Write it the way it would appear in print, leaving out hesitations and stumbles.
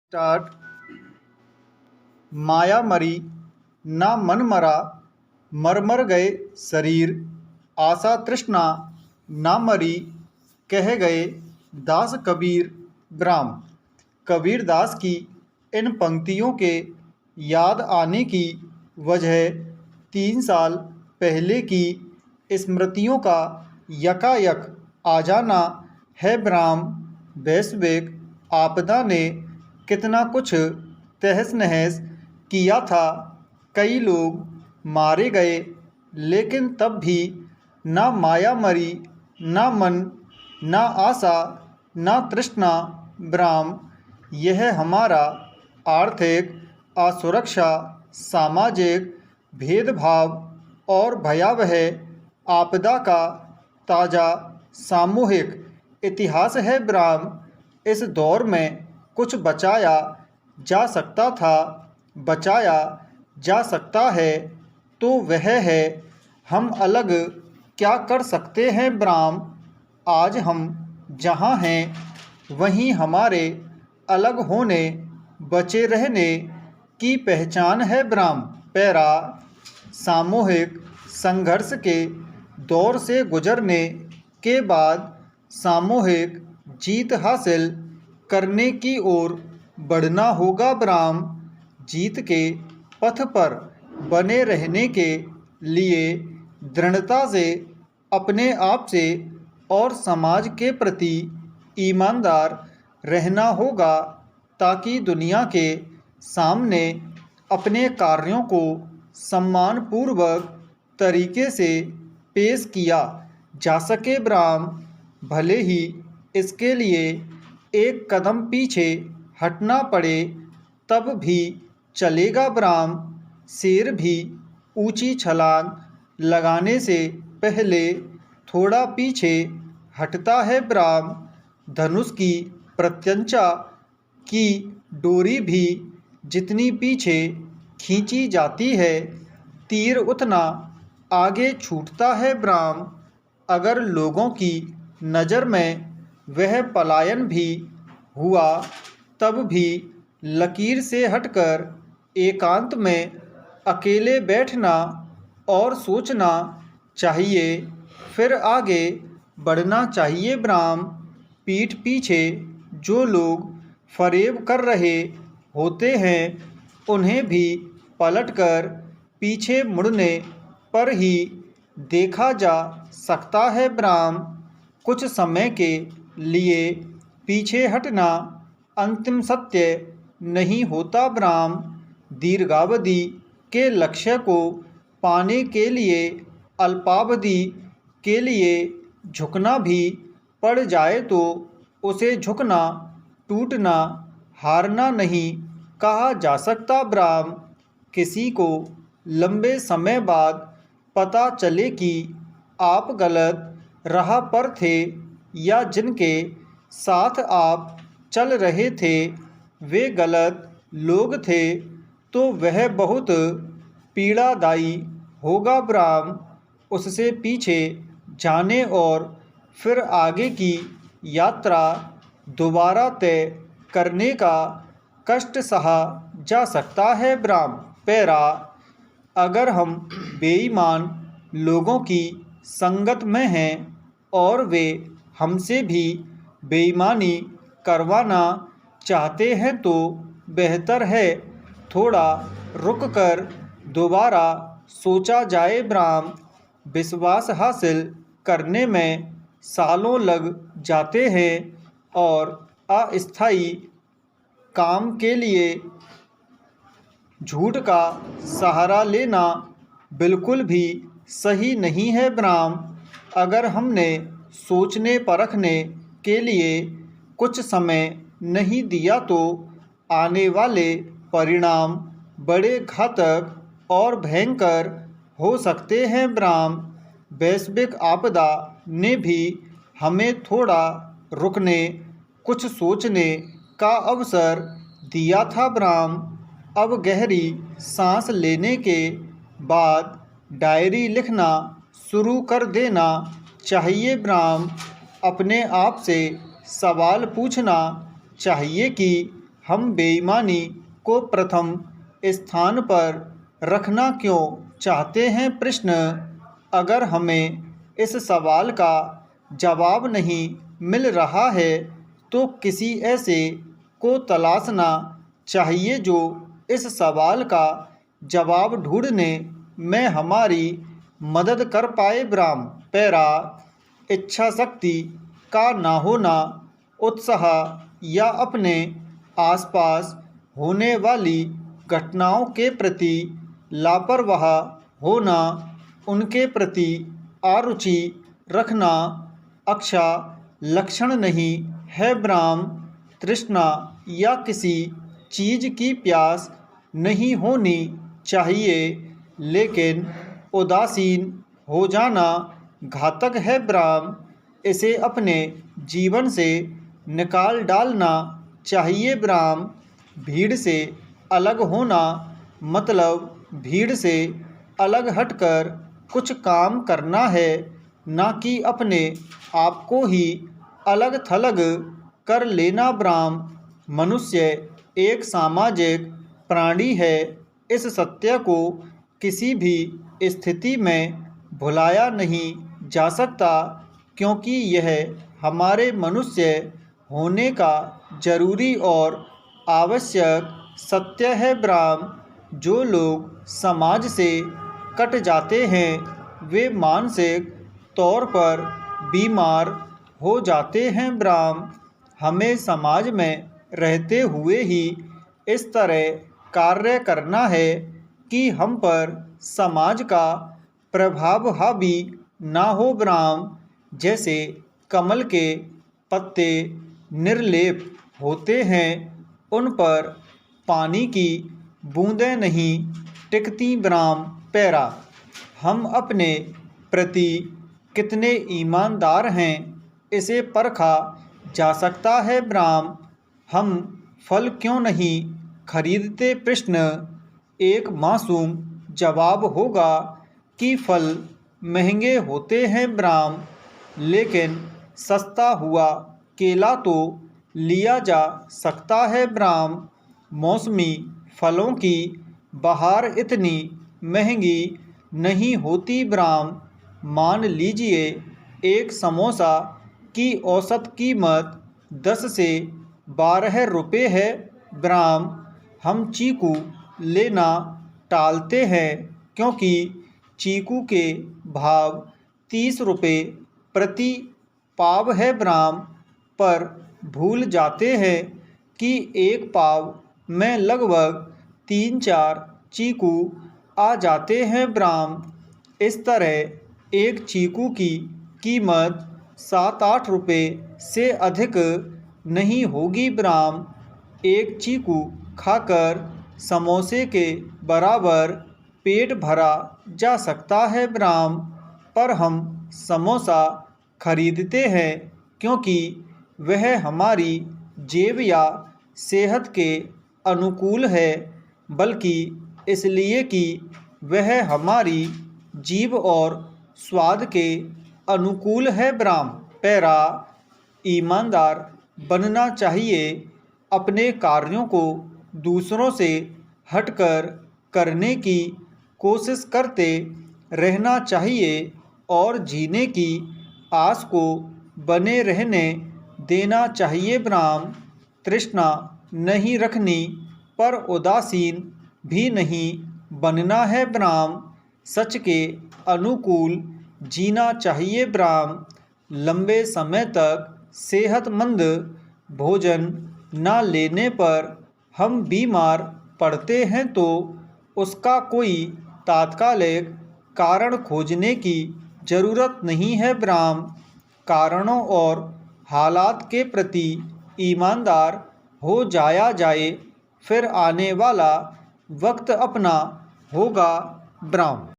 Start. माया मरी ना मन मरा, मर मर गए शरीर। आशा तृष्णा ना मरी, कह गए दास कबीर। ब्राह्म। कबीर दास की इन पंक्तियों के याद आने की वजह 3 साल पहले की स्मृतियों का यकायक आ जाना है। ब्राह्म। वैश्विक आपदा ने कितना कुछ तहस नहस किया था। कई लोग मारे गए, लेकिन तब भी ना माया मरी, ना मन, ना आशा, ना तृष्णा। ब्राह्म। यह हमारा आर्थिक असुरक्षा, सामाजिक भेदभाव और भयावह आपदा का ताज़ा सामूहिक इतिहास है। ब्राह्म। इस दौर में कुछ बचाया जा सकता था, बचाया जा सकता है, तो वह है हम अलग क्या कर सकते हैं। ब्राह्म। आज हम जहाँ हैं वहीं हमारे अलग होने, बचे रहने की पहचान है। ब्राह्म। पैरा। सामूहिक संघर्ष के दौर से गुजरने के बाद सामूहिक जीत हासिल करने की ओर बढ़ना होगा। ब्राह्म। जीत के पथ पर बने रहने के लिए दृढ़ता से अपने आप से और समाज के प्रति ईमानदार रहना होगा, ताकि दुनिया के सामने अपने कार्यों को सम्मानपूर्वक तरीके से पेश किया जा सके। ब्राह्म। भले ही इसके लिए एक कदम पीछे हटना पड़े, तब भी चलेगा। ब्राह्म। शेर भी ऊंची छलांग लगाने से पहले थोड़ा पीछे हटता है। ब्राह्म। धनुष की प्रत्यंचा की डोरी भी जितनी पीछे खींची जाती है, तीर उतना आगे छूटता है। ब्राह्म। अगर लोगों की नज़र में वह पलायन भी हुआ, तब भी लकीर से हटकर एकांत में अकेले बैठना और सोचना चाहिए, फिर आगे बढ़ना चाहिए। ब्राह्म। पीठ पीछे जो लोग फरेब कर रहे होते हैं, उन्हें भी पलटकर पीछे मुड़ने पर ही देखा जा सकता है। ब्राह्म। कुछ समय के लिए पीछे हटना अंतिम सत्य नहीं होता। ब्राह्म। दीर्घावधि के लक्ष्य को पाने के लिए अल्पावधि के लिए झुकना भी पड़ जाए तो उसे झुकना, टूटना, हारना नहीं कहा जा सकता। ब्राह्म। किसी को लंबे समय बाद पता चले कि आप गलत राह पर थे, या जिनके साथ आप चल रहे थे वे गलत लोग थे, तो वह बहुत पीड़ादायी होगा। ब्राह्म। उससे पीछे जाने और फिर आगे की यात्रा दोबारा तय करने का कष्ट सहा जा सकता है। ब्राह्म। पैरा। अगर हम बेईमान लोगों की संगत में हैं और वे हमसे भी बेईमानी करवाना चाहते हैं, तो बेहतर है थोड़ा रुककर दोबारा सोचा जाए। ब्राह्म। विश्वास हासिल करने में सालों लग जाते हैं और अस्थायी काम के लिए झूठ का सहारा लेना बिल्कुल भी सही नहीं है। ब्राह्म। अगर हमने सोचने परखने के लिए कुछ समय नहीं दिया, तो आने वाले परिणाम बड़े घातक और भयंकर हो सकते हैं। ब्राह्म। वैश्विक आपदा ने भी हमें थोड़ा रुकने, कुछ सोचने का अवसर दिया था। ब्राह्म। अब गहरी सांस लेने के बाद डायरी लिखना शुरू कर देना चाहिए। ब्राह्म। अपने आप से सवाल पूछना चाहिए कि हम बेईमानी को प्रथम स्थान पर रखना क्यों चाहते हैं? प्रश्न। अगर हमें इस सवाल का जवाब नहीं मिल रहा है तो किसी ऐसे को तलाशना चाहिए जो इस सवाल का जवाब ढूंढने में हमारी मदद कर पाए। ब्राह्म। पैरा। इच्छा शक्ति का ना होना, उत्साह या अपने आसपास होने वाली घटनाओं के प्रति लापरवाह होना, उनके प्रति अरुचि रखना अच्छा लक्षण नहीं है। ब्राह्म। तृष्णा या किसी चीज़ की प्यास नहीं होनी चाहिए, लेकिन उदासीन हो जाना घातक है। ब्राह्म। इसे अपने जीवन से निकाल डालना चाहिए। ब्राह्म। भीड़ से अलग होना मतलब भीड़ से अलग हटकर कुछ काम करना है, ना कि अपने आप को ही अलग थलग कर लेना। ब्राह्म। मनुष्य एक सामाजिक प्राणी है। इस सत्य को किसी भी स्थिति में भुलाया नहीं जा सकता, क्योंकि यह हमारे मनुष्य होने का जरूरी और आवश्यक सत्य है। ब्राह्म। जो लोग समाज से कट जाते हैं वे मानसिक तौर पर बीमार हो जाते हैं। ब्राह्म। हमें समाज में रहते हुए ही इस तरह कार्य करना है कि हम पर समाज का प्रभाव हावी ना हो। ब्राह्म। जैसे कमल के पत्ते निर्लेप होते हैं, उन पर पानी की बूंदें नहीं टिकती। ब्राह्म। पैरा। हम अपने प्रति कितने ईमानदार हैं इसे परखा जा सकता है। ब्राह्म। हम फल क्यों नहीं खरीदते? प्रश्न। एक मासूम जवाब होगा कि फल महंगे होते हैं। ब्राह्म। लेकिन सस्ता हुआ केला तो लिया जा सकता है। ब्राह्म। मौसमी फलों की बहार इतनी महंगी नहीं होती। ब्राह्म। मान लीजिए एक समोसा की औसत कीमत 10 से 12 रुपये है। ब्राह्म। हम चीकू लेना टालते हैं क्योंकि चीकू के भाव 30 रुपये प्रति पाव है। ब्राह्म। पर भूल जाते हैं कि एक पाव में लगभग 3-4 चीकू आ जाते हैं। ब्राह्म। इस तरह एक चीकू की कीमत 7-8 रुपये से अधिक नहीं होगी। ब्राह्म। एक चीकू खाकर समोसे के बराबर पेट भरा जा सकता है। ब्राह्म। पर हम समोसा खरीदते हैं क्योंकि वह हमारी जेब या सेहत के अनुकूल है, बल्कि इसलिए कि वह हमारी जीभ और स्वाद के अनुकूल है। ब्राह्म। पैरा। ईमानदार बनना चाहिए। अपने कार्यों को दूसरों से हटकर करने की कोशिश करते रहना चाहिए और जीने की आस को बने रहने देना चाहिए। ब्राह्म। तृष्णा नहीं रखनी पर उदासीन भी नहीं बनना है। ब्राह्म। सच के अनुकूल जीना चाहिए। ब्राह्म। लंबे समय तक सेहतमंद भोजन न लेने पर हम बीमार पड़ते हैं तो उसका कोई तात्कालिक कारण खोजने की ज़रूरत नहीं है। ब्राह्म। कारणों और हालात के प्रति ईमानदार हो जाया जाए, फिर आने वाला वक्त अपना होगा। ब्राह्म।